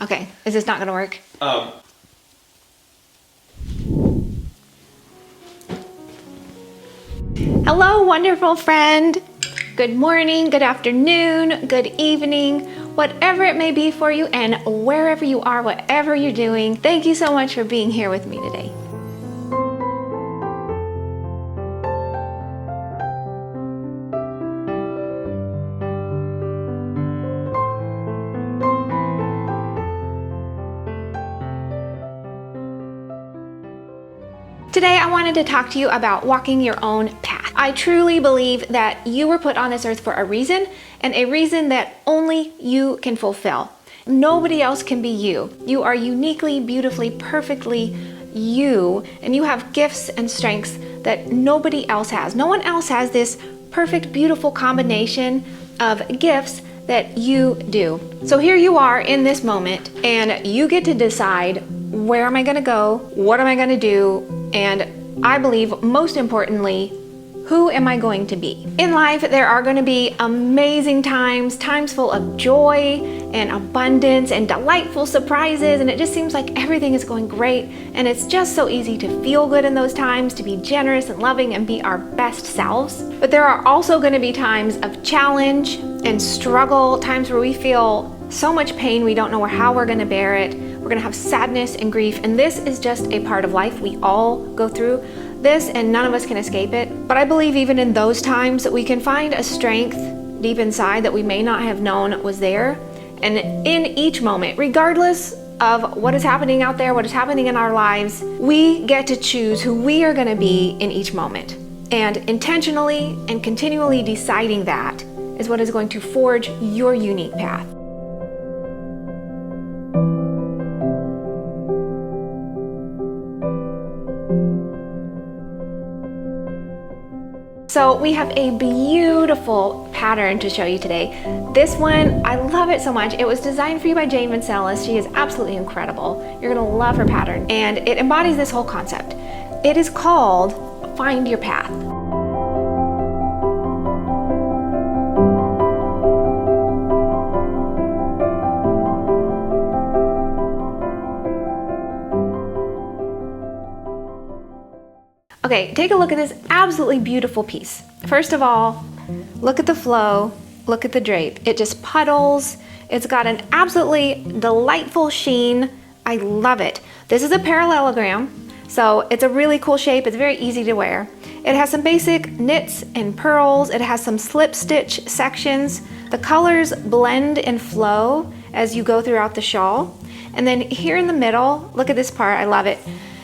Okay, is this not gonna work? Hello, wonderful friend. Good morning, good afternoon, good evening, whatever it may be for you, and wherever you are, whatever you're doing, thank you so much for being here with me today. Today, I wanted to talk to you about walking your own path. I truly believe that you were put on this earth for a reason, and a reason that only you can fulfill. Nobody else can be you. You are uniquely, beautifully, perfectly you, and you have gifts and strengths that nobody else has. No one else has this perfect, beautiful combination of gifts that you do. So here you are in this moment, and you get to decide, where am I gonna go? What am I gonna do? And I believe, most importantly, who am I going to be? In life, there are going to be amazing times full of joy and abundance and delightful surprises, and it just seems like everything is going great, and it's just so easy to feel good in those times, to be generous and loving and be our best selves. But there are also going to be times of challenge and struggle, times where we feel so much pain we don't know how we're going to bear it. We're going to have sadness and grief, and this is just a part of life. We all go through this, and none of us can escape it. But I believe even in those times that we can find a strength deep inside that we may not have known was there. And in each moment, regardless of what is happening out there, what is happening in our lives, we get to choose who we are going to be in each moment. And intentionally and continually deciding that is what is going to forge your unique path. So we have a beautiful pattern to show you today. This one, I love it so much. It was designed for you by Vanselous. She is absolutely incredible. You're gonna love her pattern, and it embodies this whole concept. It is called Find Your Path. Okay, take a look at this absolutely beautiful piece. First of all, look at the flow, look at the drape. It just puddles. It's got an absolutely delightful sheen. I love it. This is a parallelogram, so it's a really cool shape. It's very easy to wear. It has some basic knits and purls. It has some slip stitch sections. The colors blend and flow as you go throughout the shawl. And then here in the middle, look at this part, I love it.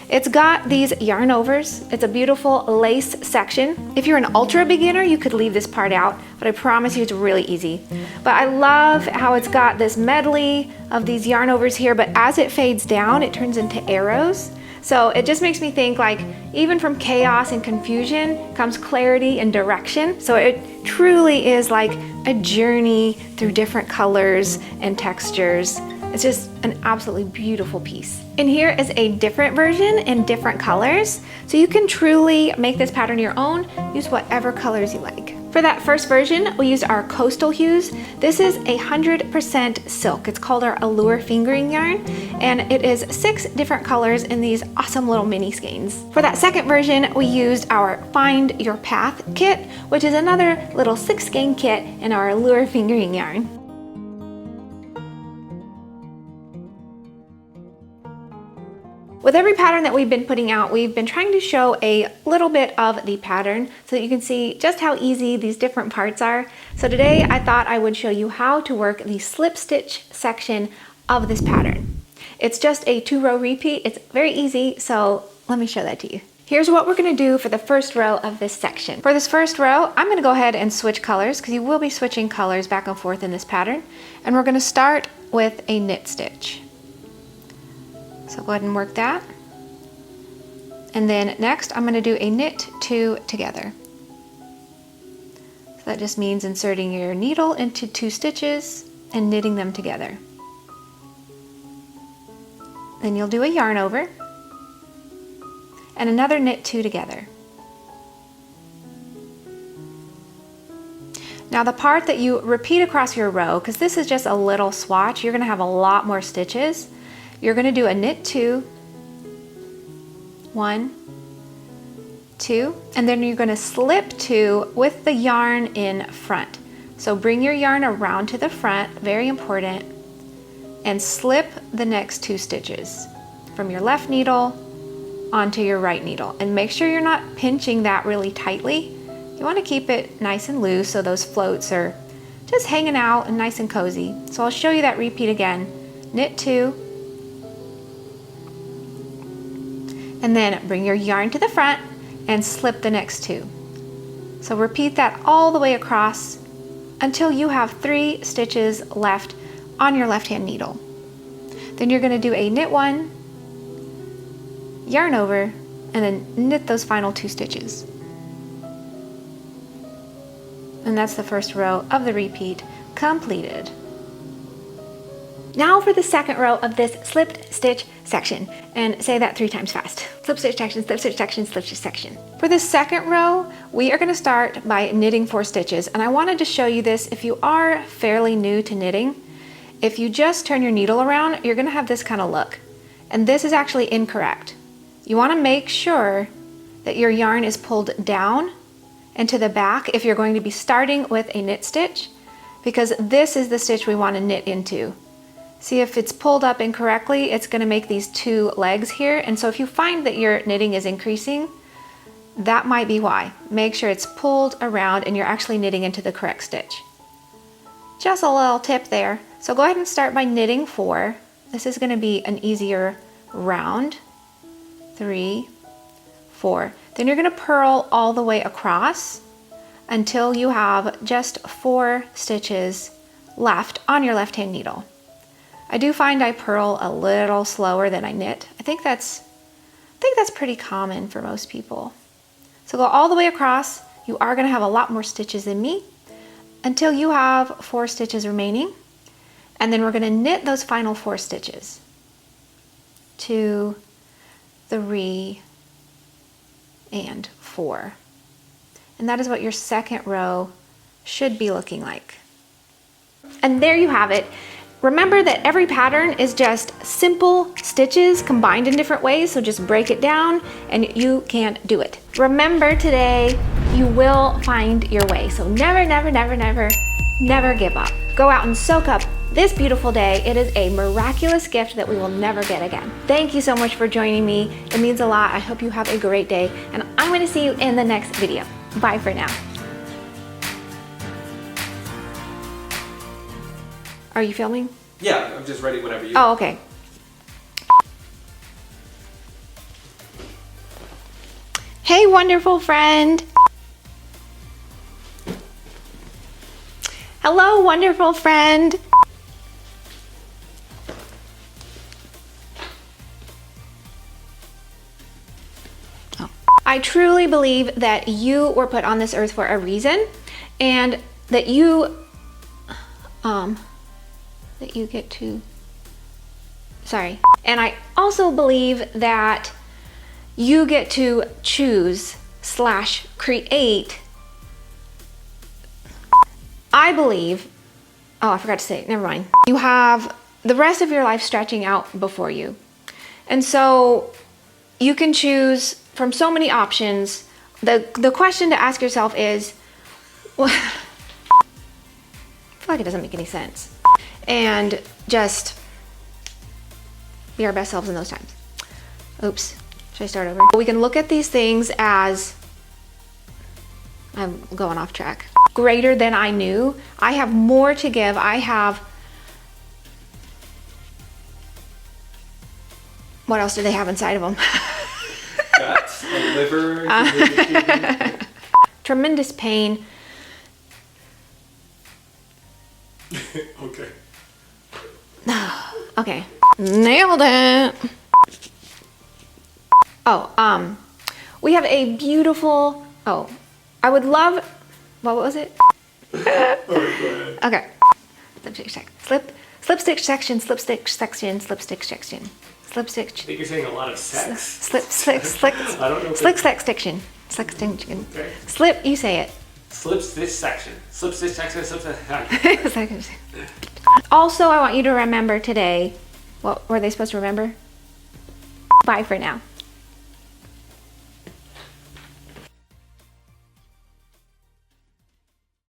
It's got these yarn overs. It's a beautiful lace section. If you're an ultra beginner, you could leave this part out, but I promise you it's really easy. But I love how it's got this medley of these yarn overs here, but as it fades down, it turns into arrows. So it just makes me think, like, even from chaos and confusion comes clarity and direction. So it truly is like a journey through different colors and textures. It's just an absolutely beautiful piece. And here is a different version in different colors. So you can truly make this pattern your own. Use whatever colors you like. For that first version, we used our Coastal Hues. This is 100% silk. It's called our Allure fingering yarn, and it is 6 different colors in these awesome little mini skeins. For that second version, we used our Find Your Path kit, which is another little 6 skein kit in our Allure fingering yarn. With every pattern that we've been putting out, we've been trying to show a little bit of the pattern so that you can see just how easy these different parts are. So today I thought I would show you how to work the slip stitch section of this pattern. It's just a 2-row repeat. It's very easy, so let me show that to you. Here's what we're gonna do for the first row of this section. For this first row, I'm gonna go ahead and switch colors, because you will be switching colors back and forth in this pattern. And we're gonna start with a knit stitch. So go ahead and work that. And then next, I'm gonna do a knit 2 together. So that just means inserting your needle into 2 stitches and knitting them together. Then you'll do a yarn over and another knit 2 together. Now the part that you repeat across your row, because this is just a little swatch, you're gonna have a lot more stitches. You're gonna do a knit 2, 1, 2, and then you're gonna slip 2 with the yarn in front. So bring your yarn around to the front, very important, and slip the next 2 stitches from your left needle onto your right needle. And make sure you're not pinching that really tightly. You want to keep it nice and loose so those floats are just hanging out and nice and cozy. So I'll show you that repeat again. Knit 2, and then bring your yarn to the front and slip the next 2. So repeat that all the way across until you have 3 stitches left on your left hand needle. Then you're going to do a knit 1, yarn over, and then knit those final 2 stitches. And that's the first row of the repeat completed. Now for the second row of this slipped stitch section, and say that 3 times fast. Slip stitch section, slip stitch section, slip stitch section. For the second row, we are going to start by knitting 4 stitches, and I wanted to show you this if you are fairly new to knitting. If you just turn your needle around, you're going to have this kind of look, and this is actually incorrect. You want to make sure that your yarn is pulled down and to the back if you're going to be starting with a knit stitch, because this is the stitch we want to knit into. See, if it's pulled up incorrectly, it's going to make these 2 legs here, and so if you find that your knitting is increasing, that might be why. Make sure it's pulled around and you're actually knitting into the correct stitch. Just a little tip there. So go ahead and start by knitting 4. This is going to be an easier round. 3, 4. Then you're going to purl all the way across until you have just 4 stitches left on your left hand needle. I do find I purl a little slower than I knit. I think that's pretty common for most people. So go all the way across. You are going to have a lot more stitches than me until you have 4 stitches remaining, and then we're going to knit those final 4 stitches. 2, 3, and 4. And that is what your second row should be looking like. And there you have it. Remember that every pattern is just simple stitches combined in different ways, so just break it down and you can do it. Remember, today you will find your way, so never, never, never, never, never give up. Go out and soak up this beautiful day. It is a miraculous gift that we will never get again. Thank you so much for joining me. It means a lot. I hope you have a great day, and I'm going to see you in the next video. Bye for now. Are you filming? Yeah, I'm just ready whenever you. Oh, okay. Hey, wonderful friend. Hello, wonderful friend. Oh. I truly believe that you were put on this earth for a reason, and that you get to, sorry. And I also believe that you get to choose / create. I believe, oh, I forgot to say it, never mind. You have the rest of your life stretching out before you. And so you can choose from so many options. The question to ask yourself is, well, I feel like it doesn't make any sense. And just be our best selves in those times. Oops, should I start over? We can look at these things as, I'm going off track. Greater than I knew. I have more to give. I have, what else do they have inside of them? Guts, a liver, tremendous pain. Okay. Okay, nailed it. Oh, we have a beautiful, oh, I would love, what was it? Okay. Slip stitch section, slip stitch section, slip stitch section, slip stitch. I think you're saying a lot of sex. Slick I don't know. slick section, slick section. Okay. Slip, you say it. Slip stitch section. Slip stitch section, slip stitch section. Also, I want you to remember today, what were they supposed to remember? Bye for now.